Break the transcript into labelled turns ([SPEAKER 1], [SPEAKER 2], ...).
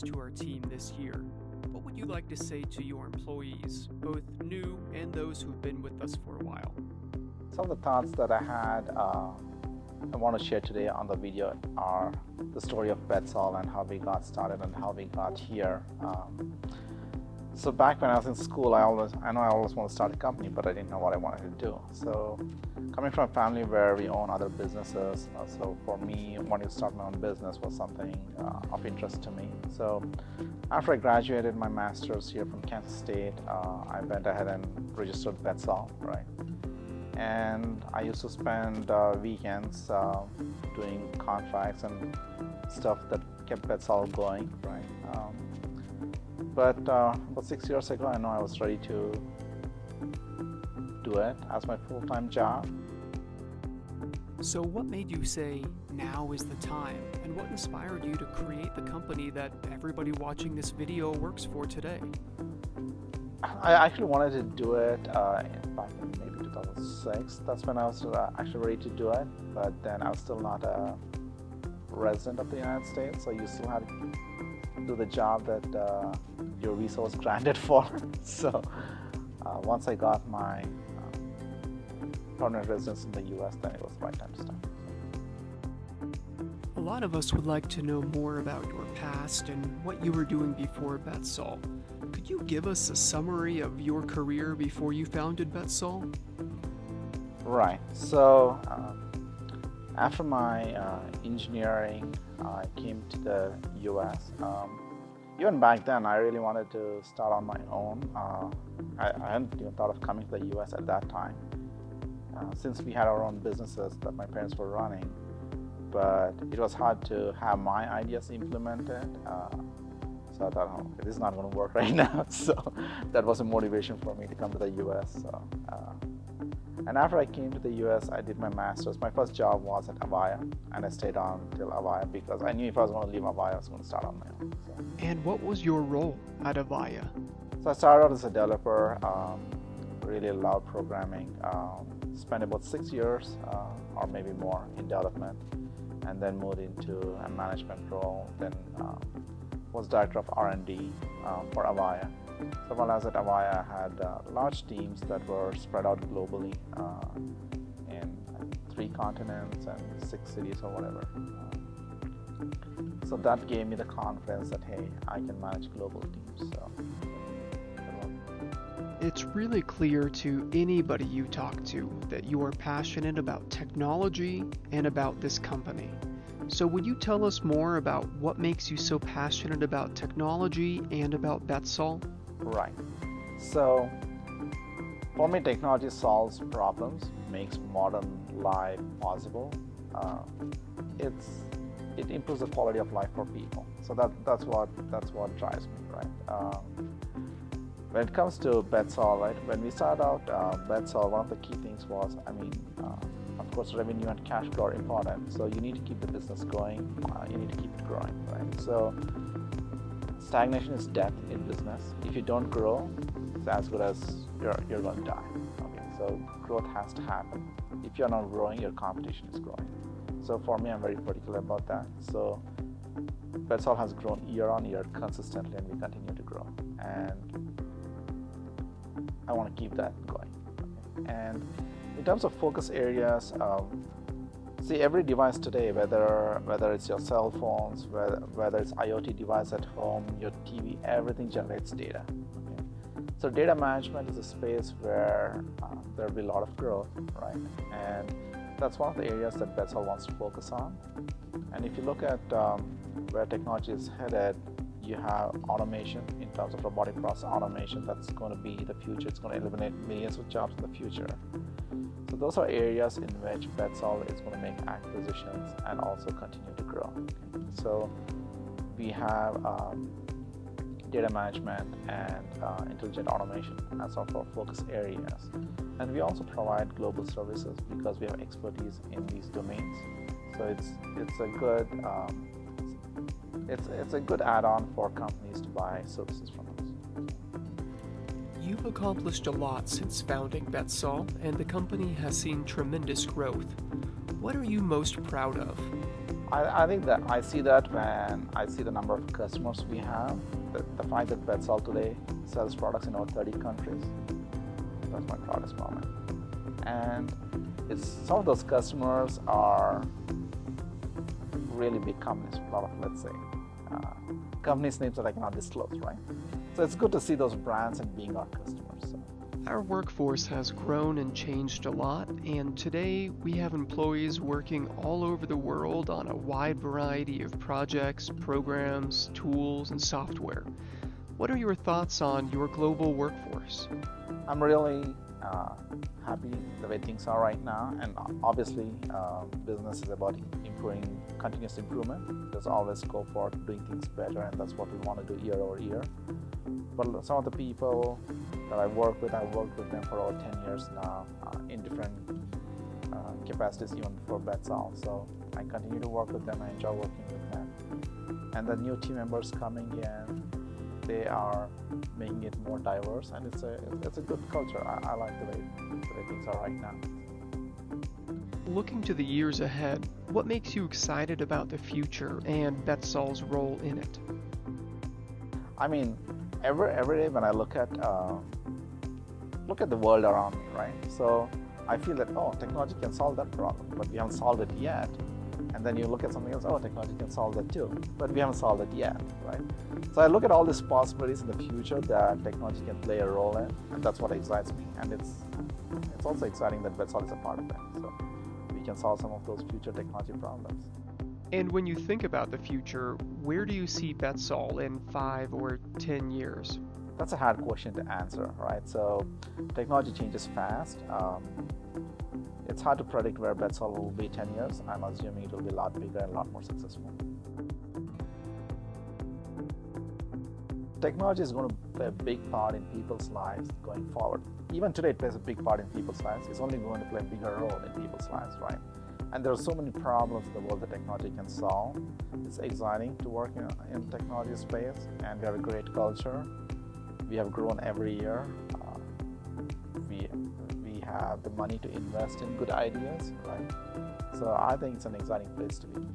[SPEAKER 1] to our team this year. What would you like to say to your employees, both new and those who've been with us for a while?
[SPEAKER 2] Some of the thoughts that I had I want to share today on the video are the story of BETSOL and how we got started and how we got here. So back when I was in school, I always wanted to start a company, but I didn't know what I wanted to do. So coming from a family where we own other businesses, so for me, wanting to start my own business was something of interest to me. So after I graduated my master's here from Kansas State, I went ahead and registered BETSOL, right? And I used to spend weekends doing contracts and stuff that kept BETSOL going, right? But about 6 years ago, I know I was ready to do it as my full-time job.
[SPEAKER 1] So what made you say, now is the time? And what inspired you to create the company that everybody watching this video works for today?
[SPEAKER 2] I actually wanted to do it back in maybe 2006. That's when I was actually ready to do it. But then I was still not a resident of the United States, so you still had to do the job that your visa was granted for. So once I got my permanent residence in the US, then it was the right time to start.
[SPEAKER 1] A lot of us would like to know more about your past and what you were doing before BETSOL. Could you give us a summary of your career before you founded BETSOL?
[SPEAKER 2] Right. So after my engineering, I came to the US. Even back then, I really wanted to start on my own. I hadn't even thought of coming to the US at that time, since we had our own businesses that my parents were running. But it was hard to have my ideas implemented. So I thought, oh, this is not going to work right now. So that was a motivation for me to come to the US. So, and after I came to the US, I did my master's. My first job was at Avaya, and I stayed on till Avaya because I knew if I was going to leave Avaya, I was going to start on my own. So.
[SPEAKER 1] And what was your role at Avaya?
[SPEAKER 2] So I started out as a developer, really loved programming, spent about 6 years or maybe more in development, and then moved into a management role, then was director of R&D for Avaya. So while I was at Avaya, I had large teams that were spread out globally in 3 continents and 6 cities or whatever. So that gave me the confidence that, hey, I can manage global teams. So.
[SPEAKER 1] It's really clear to anybody you talk to that you are passionate about technology and about this company. So would you tell us more about what makes you so passionate about technology and about BETSOL?
[SPEAKER 2] Right. So for me, technology solves problems, makes modern life possible. It improves the quality of life for people. So that's what drives me, right? When it comes to BETSOL, right? When we started out BETSOL, one of the key things was, of course, revenue and cash flow are important. So you need to keep the business going. You need to keep it growing, right? So stagnation is death in business. If you don't grow, it's as good as you're going to die. Okay, so growth has to happen. If you're not growing, your competition is growing. So for me, I'm very particular about that. So BETSOL has grown year on year consistently, and we continue to grow. And I want to keep that going. Okay. And in terms of focus areas, see, every device today, whether it's your cell phones, whether it's IoT device at home, your TV, everything generates data. Okay? So data management is a space where there will be a lot of growth, right? And that's one of the areas that BETSOL wants to focus on. And if you look at where technology is headed, you have automation in terms of robotic process automation. That's going to be the future. It's going to eliminate millions of jobs in the future. So those are areas in which BETSOL is going to make acquisitions and also continue to grow. So we have data management and intelligent automation as our focus areas. And we also provide global services because we have expertise in these domains. So it's a good add-on for companies to buy services from us.
[SPEAKER 1] You've accomplished a lot since founding BETSOL, and the company has seen tremendous growth. What are you most proud of?
[SPEAKER 2] I think that I see that when I see the number of customers we have, the fact that BETSOL today sells products in over 30 countries, that's my proudest moment. And some of those customers are really big companies, a lot of, let's say, companies' names that I cannot disclose, right? So it's good to see those brands and being our customers. So.
[SPEAKER 1] Our workforce has grown and changed a lot, and today we have employees working all over the world on a wide variety of projects, programs, tools, and software. What are your thoughts on your global workforce?
[SPEAKER 2] I'm really happy the way things are right now, and obviously business is about improving, continuous improvement. There's always scope for doing things better, and that's what we want to do year over year. But some of the people that I've worked with them for over 10 years now in different capacities, even before BETSOL. So I continue to work with them. I enjoy working with them. And the new team members coming in, they are making it more diverse, and it's a good culture. I like the way things are right now.
[SPEAKER 1] Looking to the years ahead, what makes you excited about the future and BETSOL's role in it?
[SPEAKER 2] I mean, every day when I look at the world around me, right? So I feel that, oh, technology can solve that problem, but we haven't solved it yet. And then you look at something else, oh, technology can solve that too, but we haven't solved it yet, right? So I look at all these possibilities in the future that technology can play a role in, and that's what excites me. And it's also exciting that BETSOL is a part of that. So we can solve some of those future technology problems.
[SPEAKER 1] And when you think about the future, where do you see BETSOL in 5 or 10 years?
[SPEAKER 2] That's a hard question to answer, right? So technology changes fast. It's hard to predict where BETSOL will be 10 years. I'm assuming it will be a lot bigger and a lot more successful. Technology is going to play a big part in people's lives going forward. Even today, it plays a big part in people's lives. It's only going to play a bigger role in people's lives, right? And there are so many problems in the world that technology can solve. It's exciting to work in technology space, and we have a great culture. We have grown every year. We have the money to invest in good ideas, right? So I think it's an exciting place to be.